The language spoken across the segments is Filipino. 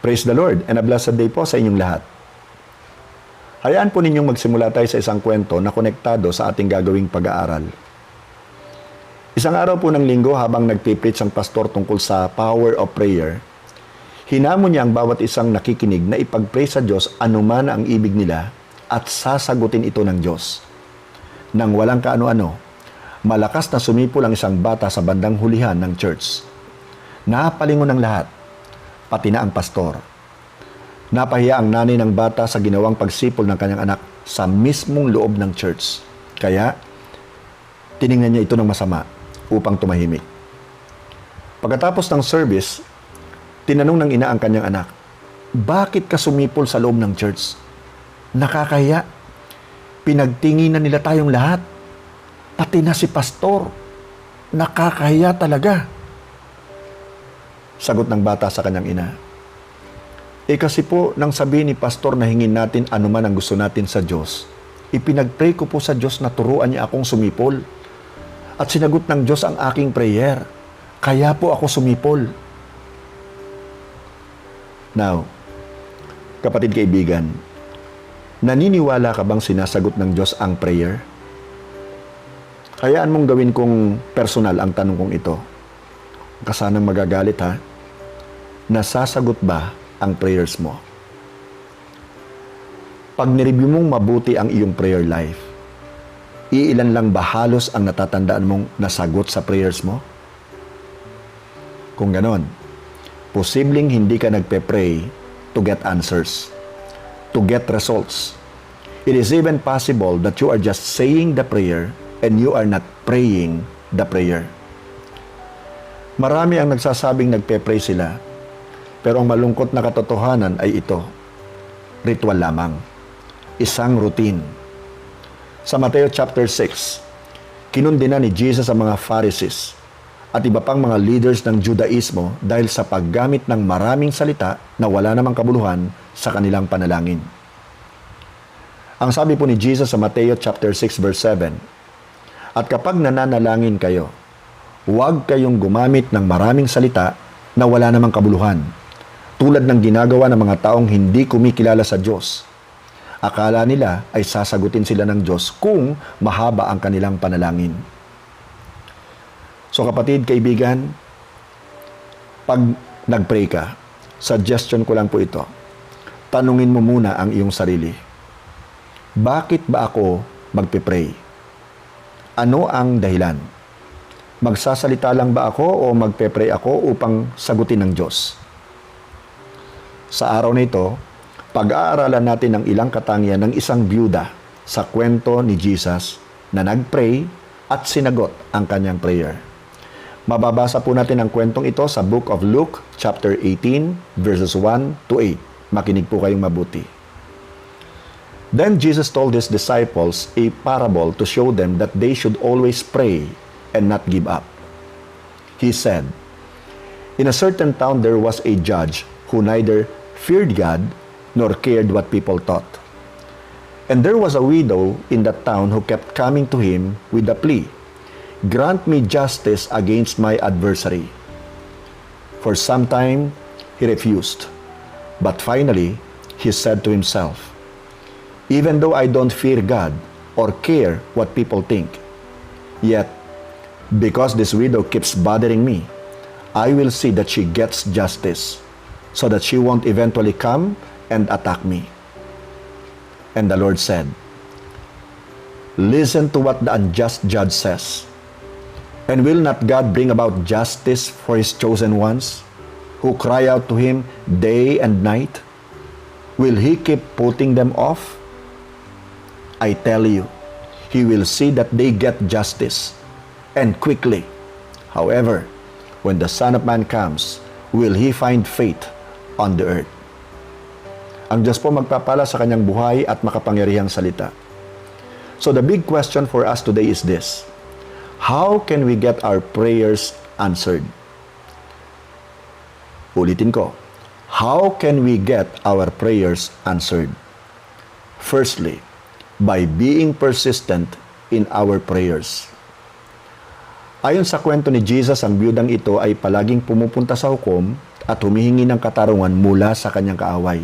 Praise the Lord and a blessed day po sa inyong lahat. Hayaan po ninyong magsimula tayo sa isang kwento na konektado sa ating gagawing pag-aaral. Isang araw po ng linggo habang nagpipreach ang pastor tungkol sa power of prayer, hinamon niya ang bawat isang nakikinig na ipag-pray sa Diyos anuman ang ibig nila at sasagutin ito ng Diyos. Nang walang kaano-ano, malakas na sumipol ang isang bata sa bandang hulihan ng church. Napalingon ng lahat, pati na ang pastor. Napahiya ang nanay ng bata sa ginawang pagsipol ng kanyang anak sa mismong loob ng church. Kaya, tiningnan niya ito ng masama upang tumahimik. Pagkatapos ng service, tinanong ng ina ang kanyang anak, "Bakit ka sumipol sa loob ng church? Nakakahiya. Pinagtinginan nila tayong lahat. Pati na si pastor. Nakakahiya talaga." Sagot ng bata sa kanyang ina, kasi po, nang sabihin ni pastor na hingin natin anuman ang gusto natin sa Diyos, ipinag-pray ko po sa Diyos na turuan niya akong sumipol. At sinagot ng Diyos ang aking prayer. Kaya po ako sumipol. Now, kapatid kaibigan, naniniwala ka bang sinasagot ng Diyos ang prayer? Hayaan mong gawin kong personal ang tanong kong ito. Kasanang magagalit ha? Nasasagot ba ang prayers mo? Pag nireview mong mabuti ang iyong prayer life, iilan lang ba halos ang natatandaan mong nasagot sa prayers mo? Kung ganon, posibleng hindi ka nagpe-pray to get answers, to get results. It is even possible that you are just saying the prayer and you are not praying the prayer. Marami ang nagsasabing nagpe-pray sila, pero ang malungkot na katotohanan ay ito, ritual lamang, isang routine. Sa Mateo chapter 6, kinundina ni Jesus ang mga Pharisees at iba pang mga leaders ng Judaismo dahil sa paggamit ng maraming salita na wala namang kabuluhan sa kanilang panalangin. Ang sabi po ni Jesus sa Mateo chapter 6 verse 7, "At kapag nananalangin kayo, huwag kayong gumamit ng maraming salita na wala namang kabuluhan, tulad ng ginagawa ng mga taong hindi kumikilala sa Diyos. Akala nila ay sasagutin sila ng Diyos kung mahaba ang kanilang panalangin." So kapatid, kaibigan, pag nag-pray ka, suggestion ko lang po ito, tanungin mo muna ang iyong sarili. Bakit ba ako magpe-pray? Ano ang dahilan? Magsasalita lang ba ako o magpe-pray ako upang sagutin ng Diyos? Sa araw na ito, pag-aaralan natin ang ilang katangian ng isang byuda sa kwento ni Jesus na nag-pray at sinagot ang kanyang prayer. Mababasa po natin ang kwentong ito sa Book of Luke, chapter 18, verses 1 to 8. Makinig po kayong mabuti. Then Jesus told his disciples a parable to show them that they should always pray and not give up. He said, "In a certain town there was a judge who neither feared God nor cared what people thought. And there was a widow in that town who kept coming to him with the plea, 'Grant me justice against my adversary.' For some time he refused, but finally he said to himself, 'Even though I don't fear God or care what people think, yet because this widow keeps bothering me, I will see that she gets justice, so that she won't eventually come and attack me.' And the Lord said, 'Listen to what the unjust judge says. And will not God bring about justice for His chosen ones, who cry out to Him day and night? Will He keep putting them off? I tell you, He will see that they get justice, and quickly. However, when the Son of Man comes, will He find faith on the earth?'" Ang Diyos po magpapala sa kanyang buhay at makapangyarihang salita. So the big question for us today is this: how can we get our prayers answered? Ulitin ko, how can we get our prayers answered? Firstly, by being persistent in our prayers. Ayon sa kwento ni Jesus, ang biyudang ito ay palaging pumupunta sa hukom at humihingi ng katarungan mula sa kanyang kaaway.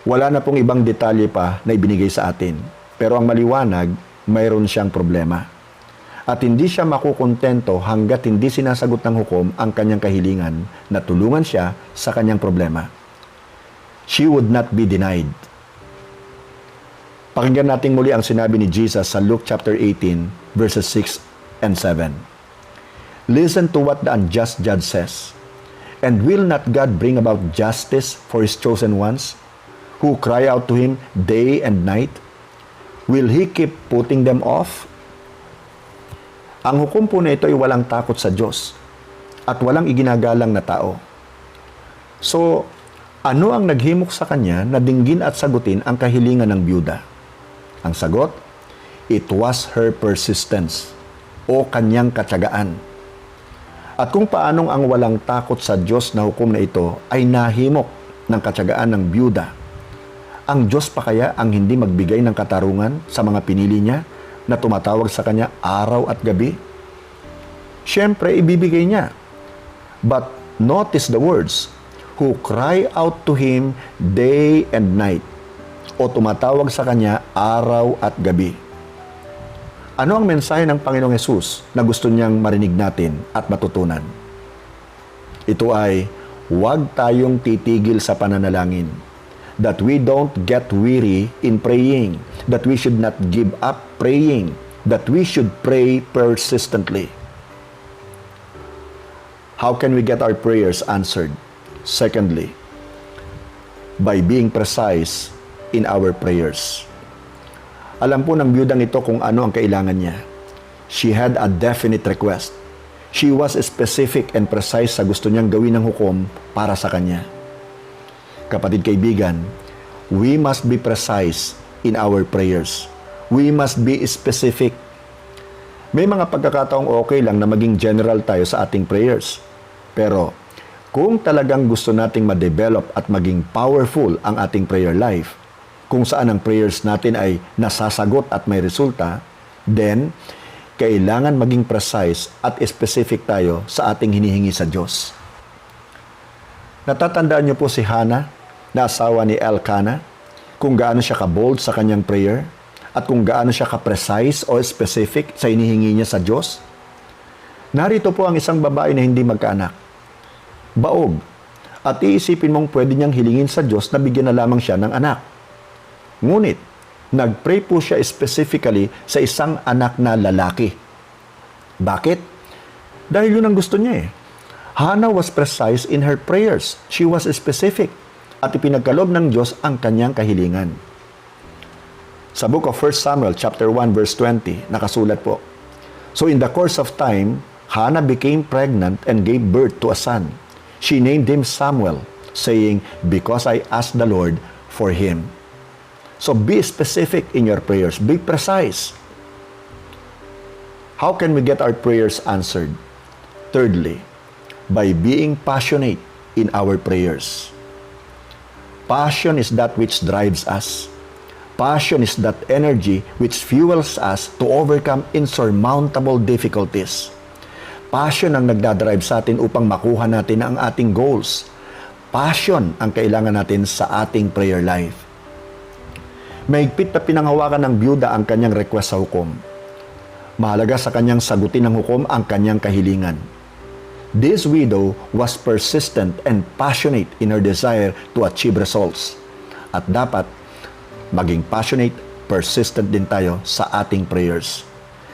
Wala na pong ibang detalye pa na ibinigay sa atin. Pero ang maliwanag, mayroon siyang problema. At hindi siya makukontento hanggat hindi sinasagot ng hukom ang kanyang kahilingan na tulungan siya sa kanyang problema. She would not be denied. Pakinggan natin muli ang sinabi ni Jesus sa Luke chapter 18, verses 6 and 7. Listen to what the unjust judge says. And will not God bring about justice for His chosen ones, who cry out to Him day and night? Will He keep putting them off? Ang hukom po na ito ay walang takot sa Diyos at walang iginagalang na tao. So, ano ang naghimok sa kanya na dinggin at sagutin ang kahilingan ng byuda? Ang sagot, it was her persistence o kanyang katyagaan. At kung paanong ang walang takot sa Diyos na hukom na ito ay nahimok ng katyagaan ng byuda, ang Diyos pa kaya ang hindi magbigay ng katarungan sa mga pinili niya na tumatawag sa kanya araw at gabi? Siyempre, ibibigay niya. But notice the words, who cry out to Him day and night, o tumatawag sa kanya araw at gabi. Ano ang mensahe ng Panginoong Hesus na gusto niyang marinig natin at matutunan? Ito ay, huwag tayong titigil sa pananalangin. That we don't get weary in praying. That we should not give up praying. That we should pray persistently. How can we get our prayers answered? Secondly, by being precise in our prayers. Alam po ng biyudang ito kung ano ang kailangan niya. She had a definite request. She was specific and precise sa gusto niyang gawin ng hukom para sa kanya. Kapatid kaibigan, we must be precise in our prayers. We must be specific. May mga pagkakataong okay lang na maging general tayo sa ating prayers. Pero kung talagang gusto nating ma-develop at maging powerful ang ating prayer life, kung saan ang prayers natin ay nasasagot at may resulta, then kailangan maging precise at specific tayo sa ating hinihingi sa Diyos. Natatandaan niyo po si Hannah, na asawa ni Elkanah, kung gaano siya ka-bold sa kanyang prayer at kung gaano siya ka-precise o specific sa hinihingi niya sa Diyos? Narito po ang isang babae na hindi magkaanak. Baog. At iisipin mong pwede niyang hilingin sa Diyos na bigyan na lamang siya ng anak. Ngunit, nag-pray po siya specifically sa isang anak na lalaki. Bakit? Dahil yun ang gusto niya eh. Hannah was precise in her prayers. She was specific. At ipinagkaloob ng Diyos ang kanyang kahilingan. Sa book of 1 Samuel chapter 1 verse 20, nakasulat po, so in the course of time, Hannah became pregnant and gave birth to a son. She named him Samuel, saying, because I asked the Lord for him. So be specific in your prayers. Be precise. How can we get our prayers answered? Thirdly, by being passionate in our prayers. Passion is that which drives us. Passion is that energy which fuels us to overcome insurmountable difficulties. Passion ang nagdadrive sa atin upang makuha natin ang ating goals. Passion ang kailangan natin sa ating prayer life. Mahigpit na pinanghawakan ng byuda ang kanyang request sa hukom. Mahalaga sa kanyang sagutin ng hukom ang kanyang kahilingan. This widow was persistent and passionate in her desire to achieve results. At dapat maging passionate, persistent din tayo sa ating prayers.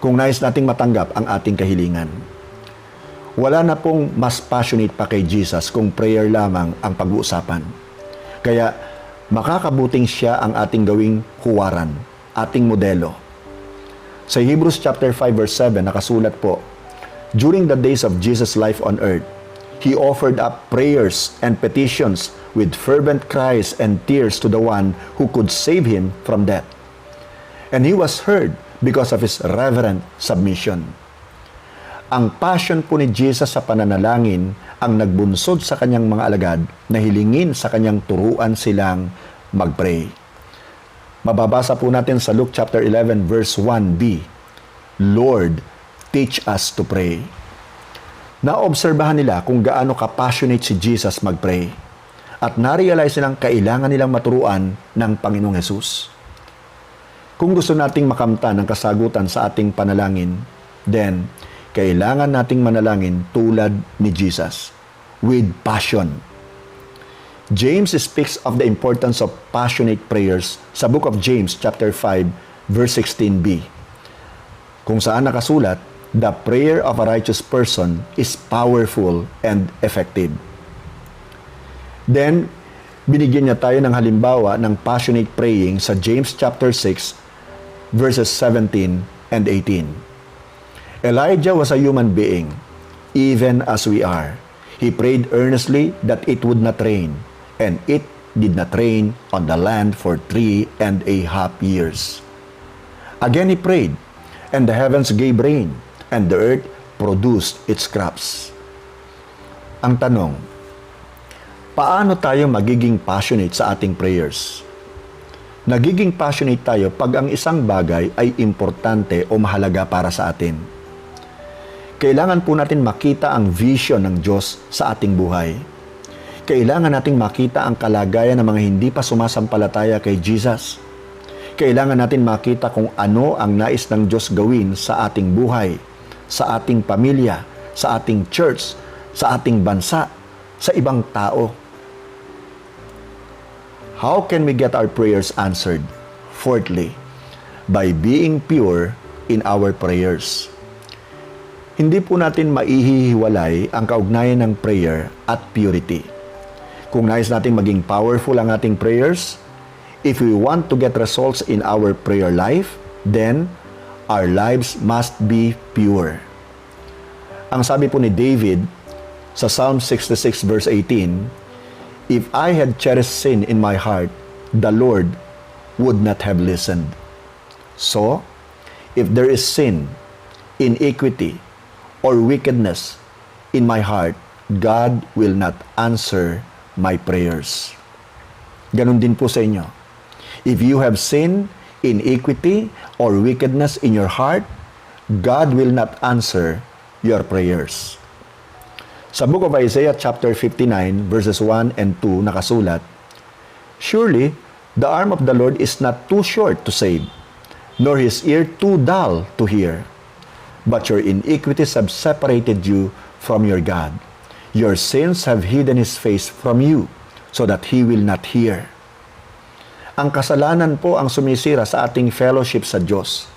Kung nais nating matanggap ang ating kahilingan. Wala na pong mas passionate pa kay Jesus kung prayer lamang ang pag-uusapan. Kaya makakabuting siya ang ating gawing huwaran, ating modelo. Sa Hebrews chapter 5 verse 7 nakasulat po, during the days of Jesus' life on earth, He offered up prayers and petitions with fervent cries and tears to the one who could save Him from death. And He was heard because of His reverent submission. Ang passion po ni Jesus sa pananalangin ang nagbunsod sa kanyang mga alagad na hilingin sa kanyang turuan silang mag-pray. Mababasa po natin sa Luke chapter 11 verse 1b, Lord, teach us to pray. Naobserbahan nila kung gaano ka-passionate si Jesus mag-pray at na-realize nilang kailangan nilang maturuan ng Panginoong Hesus. Kung gusto nating makamtan ng kasagutan sa ating panalangin, then kailangan nating manalangin tulad ni Jesus, with passion. James speaks of the importance of passionate prayers sa book of James chapter 5 verse 16b, kung saan nakasulat, the prayer of a righteous person is powerful and effective. Then, binigyan niya tayo ng halimbawa ng passionate praying sa James chapter 6 verses 17 and 18. Elijah was a human being, even as we are. He prayed earnestly that it would not rain, and it did not rain on the land for 3.5 years. Again he prayed, and the heavens gave rain, and the earth produced its crops. Ang tanong, paano tayo magiging passionate sa ating prayers? Nagiging passionate tayo pag ang isang bagay ay importante o mahalaga para sa atin. Kailangan po natin makita ang vision ng Diyos sa ating buhay. Kailangan nating makita ang kalagayan ng mga hindi pa sumasampalataya kay Jesus. Kailangan natin makita kung ano ang nais ng Diyos gawin sa ating buhay, sa ating pamilya, sa ating church, sa ating bansa, sa ibang tao. How can we get our prayers answered? Fourthly, by being pure in our prayers. Hindi po natin maihihiwalay ang kaugnayan ng prayer at purity. Kung nais nating maging powerful ang ating prayers, if we want to get results in our prayer life, then our lives must be pure. Ang sabi po ni David sa Psalm 66 verse 18, if I had cherished sin in my heart, the Lord would not have listened. So, if there is sin, iniquity, or wickedness in my heart, God will not answer my prayers. Ganon din po sa inyo. If you have sin, iniquity, or wickedness in your heart, God will not answer your prayers. Sa book of Isaiah chapter 59 verses 1 and 2 nakasulat, surely the arm of the Lord is not too short to save, nor his ear too dull to hear. But your iniquities have separated you from your God. Your sins have hidden his face from you, so that he will not hear. Ang kasalanan po ang sumisira sa ating fellowship sa Diyos.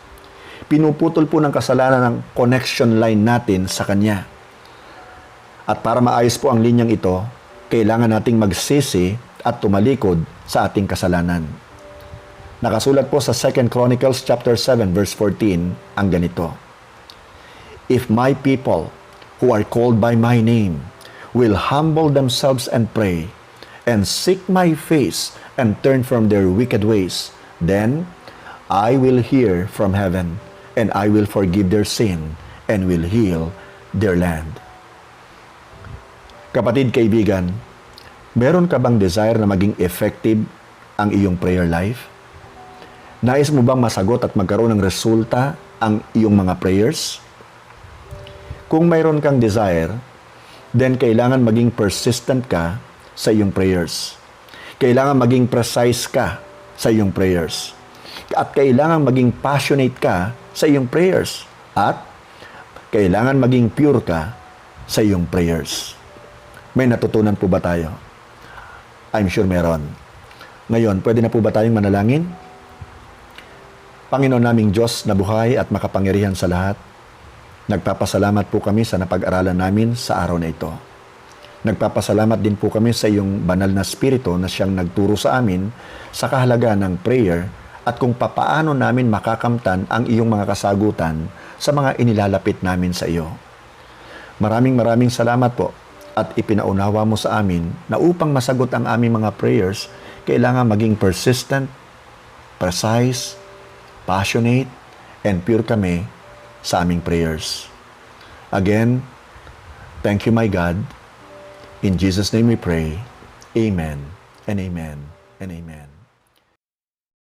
Pinuputol po ng kasalanan ang connection line natin sa Kanya. At para maayos po ang linyang ito, kailangan nating magsisi at tumalikod sa ating kasalanan. Nakasulat po sa 2 Chronicles chapter 7 verse 14 ang ganito, if my people who are called by my name will humble themselves and pray, and seek my face, and turn from their wicked ways, then I will hear from heaven, and I will forgive their sin, and will heal their land. Kapatid, kaibigan, meron ka bang desire na maging effective ang iyong prayer life? Nais mo bang masagot at magkaroon ng resulta ang iyong mga prayers? Kung mayroon kang desire, then kailangan maging persistent ka sa iyong prayers. Kailangan maging precise ka sa iyong prayers. At kailangan maging passionate ka sa iyong prayers. At kailangan maging pure ka sa iyong prayers. May natutunan po ba tayo? I'm sure meron. Ngayon, pwede na po ba tayong manalangin? Panginoon naming Diyos na buhay at makapangyarihan sa lahat, nagpapasalamat po kami sa napag-aralan namin sa araw na ito. Nagpapasalamat din po kami sa iyong banal na spirito na siyang nagturo sa amin sa kahalagaan ng prayer at kung papaano namin makakamtan ang iyong mga kasagutan sa mga inilalapit namin sa iyo. Maraming salamat po at ipinaunawa mo sa amin na upang masagot ang aming mga prayers, kailangan maging persistent, precise, passionate, and pure kami sa aming prayers. Again, thank you my God. In Jesus' name we pray. Amen and amen and amen.